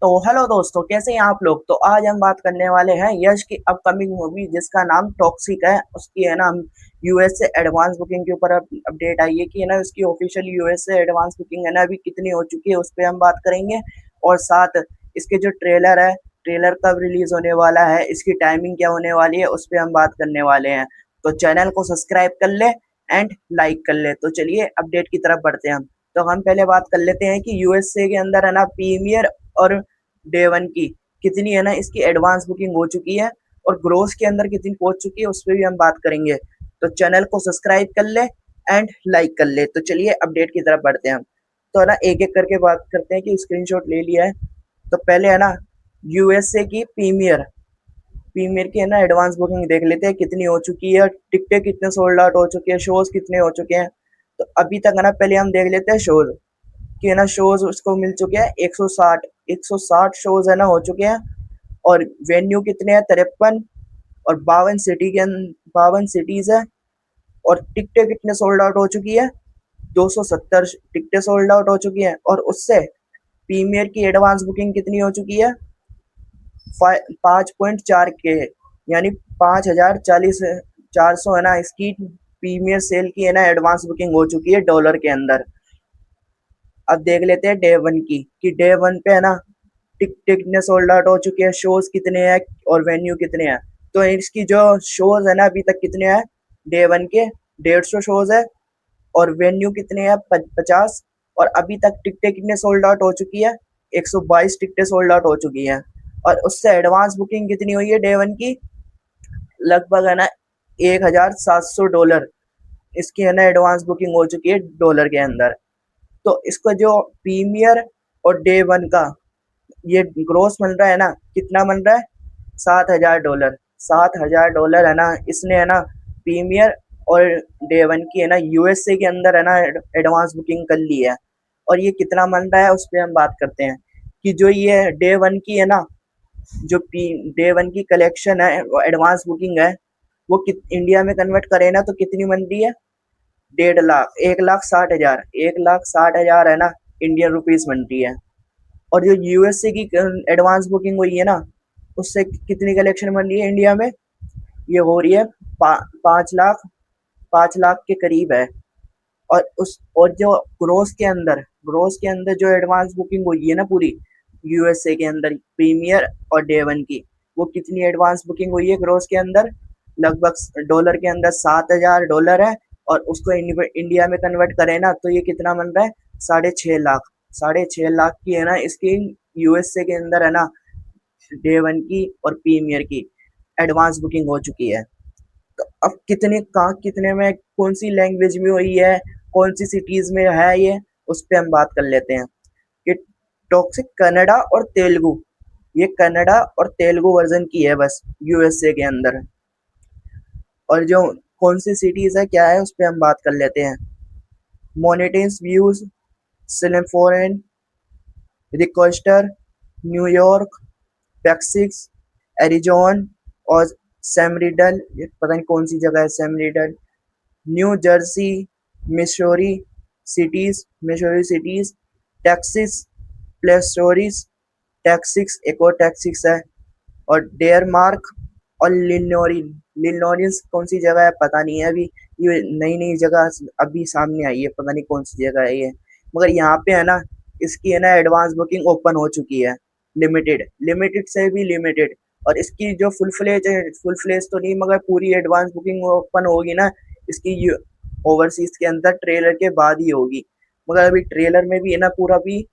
तो हेलो दोस्तों, कैसे हैं आप लोग। तो आज हम बात करने वाले हैं यश की अपकमिंग मूवी जिसका नाम टॉक्सिक है। उसकी है ना हम यूएस से एडवांस बुकिंग के ऊपर अपडेट आई है कि है ना उसकी ऑफिशियल यूएस से एडवांस बुकिंग है ना अभी कितनी हो चुकी है, उस पर हम बात करेंगे। और साथ इसके जो ट्रेलर है, ट्रेलर कब रिलीज होने वाला है, इसकी टाइमिंग क्या होने वाली है, उस पर हम बात करने वाले हैं। तो चैनल को सब्सक्राइब कर ले एंड लाइक कर ले। तो चलिए अपडेट की तरफ बढ़ते हैं हम। तो हम पहले बात कर लेते हैं कि यूएसए के अंदर है ना प्रीमियर और डे वन की कितनी है ना इसकी एडवांस बुकिंग हो चुकी है, और ग्रोस के अंदर कितनी पहुंच चुकी है उस पर भी हम बात करेंगे। तो चैनल को सब्सक्राइब कर ले एंड लाइक कर ले। तो चलिए अपडेट की तरफ बढ़ते हैं हम। तो है ना एक एक करके बात करते हैं कि स्क्रीनशॉट ले लिया है। तो पहले है ना यूएसए की प्रीमियर प्रीमियर की है ना एडवांस बुकिंग देख लेते हैं कितनी हो चुकी है, टिकटें कितने सोल्ड आउट हो चुके हैं, शोज कितने हो चुके हैं। तो अभी तक है ना पहले हम देख लेते हैं शोज कि है ना शोज उसको मिल चुके हैं 160 शोज है ना हो चुके हैं। और वेन्यू कितने हैं 53, और 52 सिटीज है। और टिकटें कितने सोल्ड आउट हो चुकी है, 270 टिकटें सोल्ड आउट हो चुकी हैं। और उससे प्रीमियर की एडवांस बुकिंग कितनी हो चुकी है, 5.4 के, यानी 5,040 400 है ना इसकी प्रीमियर सेल की है ना एडवांस बुकिंग हो चुकी है डॉलर के अंदर। अब देख लेते हैं डे वन की कि डे वन पे है ना टिकट सोल्ड आउट हो चुके हैं, शोज कितने हैं और वेन्यू कितने हैं। तो इसकी जो शोज है ना अभी तक कितने हैं, डे वन के 150 शोज है, और वेन्यू कितने हैं 50। और अभी तक टिकटें कितने सोल्ड आउट हो चुकी है, 122 टिकटें सोल्ड आउट हो चुकी हैं। और उससे एडवांस बुकिंग कितनी हुई है डे वन की, लगभग है ना $1,700 इसकी है ना एडवांस बुकिंग हो चुकी है डॉलर के अंदर। तो इसका जो प्रीमियर और डे वन का ये ग्रोस बन रहा है ना, कितना बन रहा है, $7,000। $7,000 है ना इसने है ना प्रीमियर और डे वन की है ना यूएसए के अंदर है ना एडवांस बुकिंग कर ली है। और ये कितना बन रहा है उस पर हम बात करते हैं कि जो ये डे वन की है ना जो डे वन की कलेक्शन है वो एडवांस बुकिंग है, वो इंडिया में कन्वर्ट करे ना तो कितनी बन रही है, 1.5 लाख, 1,60,000, 1,60,000 है ना इंडियन रुपीज बन रही है। और जो यूएसए की एडवांस बुकिंग हुई है ना उससे कितनी कलेक्शन बन रही है इंडिया में, ये हो रही है 5 लाख, 5 लाख के करीब है। और जो ग्रोस के अंदर जो एडवांस बुकिंग हुई है ना पूरी यूएसए के अंदर प्रीमियर और डे वन की, वो कितनी एडवांस बुकिंग हुई है ग्रोस के अंदर, लगभग डॉलर के अंदर $7,000 है। और उसको इंडिया में कन्वर्ट करें ना तो ये कितना बन रहा है, 6.5 लाख। 6.5 लाख की है ना इसकी यूएसए के अंदर है ना डे वन की और प्रीमियर की एडवांस बुकिंग हो चुकी है। तो अब कितने कहाँ कितने में कौन सी लैंग्वेज में हुई है, कौन सी सिटीज में है ये, उस पर हम बात कर लेते हैं। ये टॉक्सिक कन्नडा और तेलुगु, ये कन्नडा और तेलुगु वर्जन की है बस यूएसए के अंदर। और जो कौन सी सिटीज है क्या है उस पर हम बात कर लेते हैं। मोनेटेंस व्यूज, सिलेफोरेन, रिकोस्टर, न्यूयॉर्क, टेक्सिस, एरिजोन, और सैमरीडल, ये पता नहीं कौन सी जगह है सैमरीडल, New Jersey, Missouri Missouri cities, Texas, प्लेस्टोरिस, टेक्सिस एक और टेक्सिस है, और डेयरमार्क, और लिनोरियंस कौन सी जगह है पता नहीं है अभी, ये नई नई जगह अभी सामने आई है, पता नहीं कौन सी जगह है ये। मगर यहाँ पे है ना इसकी है ना एडवांस बुकिंग ओपन हो चुकी है, लिमिटेड लिमिटेड से भी लिमिटेड। और इसकी जो फुल फ्लेज तो नहीं मगर पूरी एडवांस बुकिंग ओपन होगी ना इसकी ओवरसीज के अंदर ट्रेलर के बाद ही होगी। मगर अभी ट्रेलर में भी है ना पूरा भी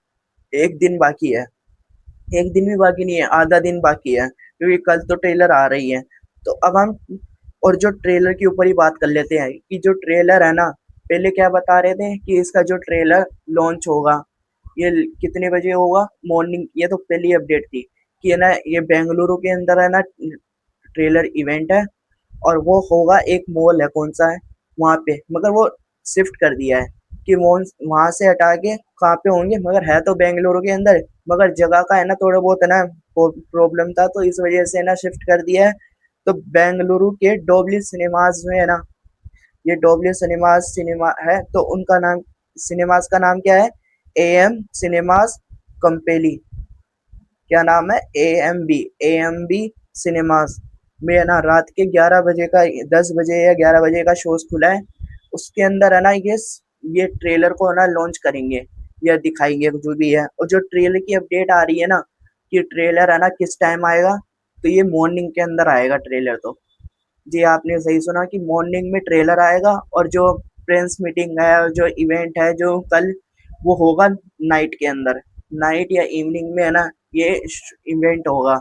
एक दिन बाकी है, एक दिन भी बाकी नहीं है, आधा दिन बाकी है क्योंकि कल तो ट्रेलर आ रही है। तो अब हम और जो ट्रेलर के ऊपर ही बात कर लेते हैं कि जो ट्रेलर है ना, पहले क्या बता रहे थे कि इसका जो ट्रेलर लॉन्च होगा ये कितने बजे होगा मॉर्निंग, ये तो पहली अपडेट थी कि है ना ये बेंगलुरु के अंदर है ना ट्रेलर इवेंट है, और वो होगा एक मॉल है कौन सा है वहां पे, मगर वो शिफ्ट कर दिया है कि वो वहां से हटा के कहाँ पे होंगे, मगर है तो बेंगलुरु के अंदर, मगर जगह का है ना थोड़ा बहुत है ना प्रॉब्लम था तो इस वजह से ना शिफ्ट कर दिया है। तो बेंगलुरु के डोबली सिनेमाज में है ना, ये डोबली सिनेमा है तो उनका नाम, सिनेमाज का नाम क्या है, एएम सिनेमाज कंपेली, क्या नाम है, ए एम बी सिनेमास में है ना रात के 11 बजे का, 10 बजे या 11 बजे का शोज खुला है। उसके अंदर है ना ये ट्रेलर को है ना लॉन्च करेंगे या दिखाएंगे जो भी है। और जो ट्रेलर की अपडेट आ रही है ना कि ट्रेलर है ना किस टाइम आएगा, तो ये मॉर्निंग के अंदर आएगा ट्रेलर। तो जी आपने सही सुना कि मॉर्निंग में ट्रेलर आएगा, और जो प्रेस मीटिंग है और जो इवेंट है जो कल, वो होगा नाइट के अंदर, नाइट या इवनिंग में है ना ये इवेंट होगा।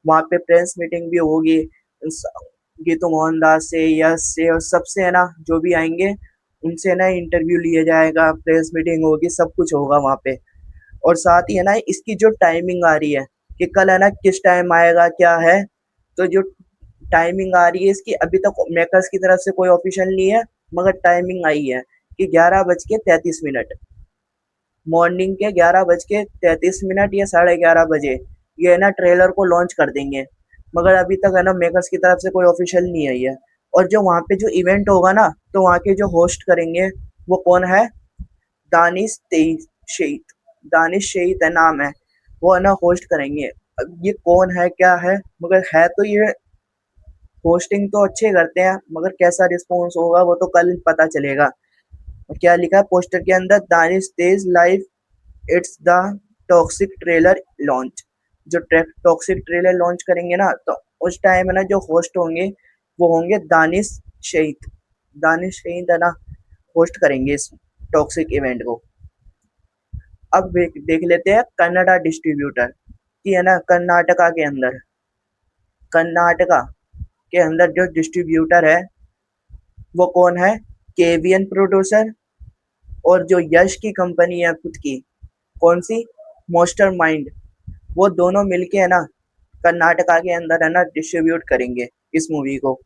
वहाँ पे प्रेस मीटिंग भी होगी, गीतू मोहनदास से, यश से, और सबसे है ना जो भी आएंगे उनसे है ना इंटरव्यू लिया जाएगा, प्रेस मीटिंग होगी, सब कुछ होगा वहाँ पे। और साथ ही है ना इसकी जो टाइमिंग आ रही है कि कल है ना किस टाइम आएगा क्या है, तो जो टाइमिंग आ रही है इसकी अभी तक मेकर्स की तरफ से कोई ऑफिशियल नहीं है, मगर टाइमिंग आई है कि 11:33 मॉर्निंग के 11:33 या 11:30 बजे ये है ना ट्रेलर को लॉन्च कर देंगे। मगर अभी तक है ना मेकर्स की तरफ से कोई ऑफिशियल नहीं आई है। और जो वहाँ पे जो इवेंट होगा ना, तो वहाँ के जो होस्ट करेंगे वो कौन है, दानिश तेईस शहीद, दानिश शहीद है नाम है, वो है ना होस्ट करेंगे। अब ये कौन है क्या है, मगर है तो ये होस्टिंग तो अच्छे करते हैं, मगर कैसा रिस्पॉन्स होगा वो तो कल पता चलेगा। और क्या लिखा है पोस्टर के अंदर, दानिश तेज live it's the toxic trailer launch. जो टॉक्सिक ट्रेलर लॉन्च करेंगे ना, तो उस टाइम है ना जो होस्ट होंगे वो होंगे दानिश शहीद है ना होस्ट करेंगे इस टॉक्सिक इवेंट को। अब देख लेते हैं कन्नड़ा डिस्ट्रीब्यूटर की है ना, कर्नाटका के अंदर जो डिस्ट्रीब्यूटर है वो कौन है, केवीएन प्रोड्यूसर। और जो यश की कंपनी है खुद की, कौन सी, मॉन्स्टर माइंड, वो दोनों मिलके है ना कर्नाटका के अंदर है ना डिस्ट्रीब्यूट करेंगे इस मूवी को।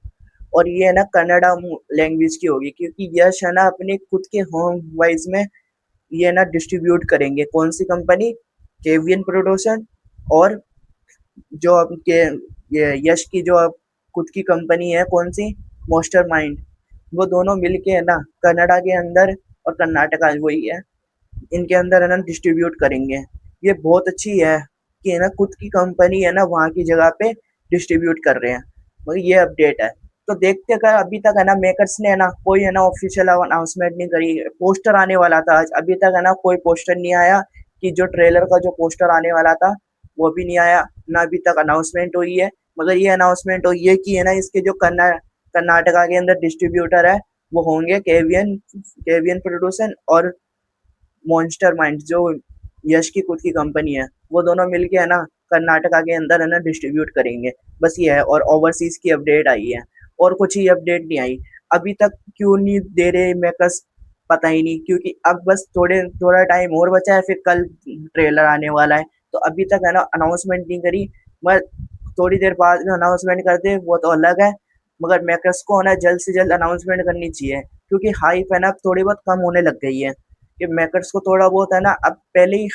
और ये है ना कन्नड़ा लैंग्वेज की होगी, क्योंकि यश है ना अपने खुद के होम वाइज में ये ना डिस्ट्रीब्यूट करेंगे। कौन सी कंपनी, केवीएन प्रोडक्शन, और जो आपके ये यश की जो अब खुद की कंपनी है कौन सी, मॉन्स्टर माइंड, वो दोनों मिलके है ना कन्नड़ा के अंदर, और कर्नाटका वही है, इनके अंदर है ना डिस्ट्रीब्यूट करेंगे। ये बहुत अच्छी है कि है ना खुद की कंपनी है ना वहाँ की जगह पे डिस्ट्रीब्यूट कर रहे हैं। मगर ये अपडेट है, तो देखते कर अभी तक है ना मेकर्स ने है ना कोई है ना ऑफिशियल अनाउंसमेंट नहीं करी। पोस्टर आने वाला था आज, अभी तक है ना कोई पोस्टर नहीं आया कि जो ट्रेलर का जो पोस्टर आने वाला था वो भी नहीं आया, ना अभी तक अनाउंसमेंट हुई है। मगर ये अनाउंसमेंट हुई है कि है ना इसके जो कर्नाटका के अंदर डिस्ट्रीब्यूटर है वो होंगे केवीएन केवीएन प्रोडक्शन और मॉन्स्टर माइंड, जो यश की खुद की कंपनी है, वो दोनों मिलके है ना कर्नाटका के अंदर है ना डिस्ट्रीब्यूट करेंगे। बस ये है, और ओवरसीज की अपडेट आई है, और कुछ ही अपडेट नहीं आई अभी तक। क्यों नहीं दे रहे मेकर्स, पता ही नहीं, क्योंकि अब बस थोड़ा टाइम और बचा है, फिर कल ट्रेलर आने वाला है। तो अभी तक है ना अनाउंसमेंट नहीं करी, मगर थोड़ी देर बाद में अनाउंसमेंट कर दे वो तो अलग है। मगर मेकर्स को है ना जल्द से जल्द अनाउंसमेंट करनी चाहिए, क्योंकि हाइप है ना थोड़ी बहुत कम होने लग गई है। कि मेकर्स को थोड़ा बहुत है ना अब पहले ही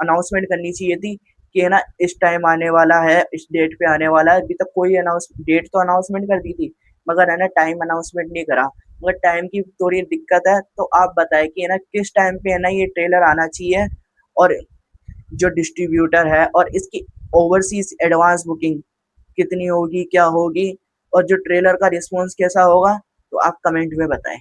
अनाउंसमेंट करनी चाहिए थी कि है ना इस टाइम आने वाला है, इस डेट पे आने वाला है। अभी तक कोई अनाउंस डेट तो अनाउंसमेंट कर दी थी, मगर है ना टाइम अनाउंसमेंट नहीं करा। मगर टाइम की थोड़ी दिक्कत है, तो आप बताएं कि है ना किस टाइम पे है ना ये ट्रेलर आना चाहिए, और जो डिस्ट्रीब्यूटर है और इसकी ओवरसीज एडवांस बुकिंग कितनी होगी, क्या होगी, और जो ट्रेलर का रिस्पॉन्स कैसा होगा, तो आप कमेंट में बताएं।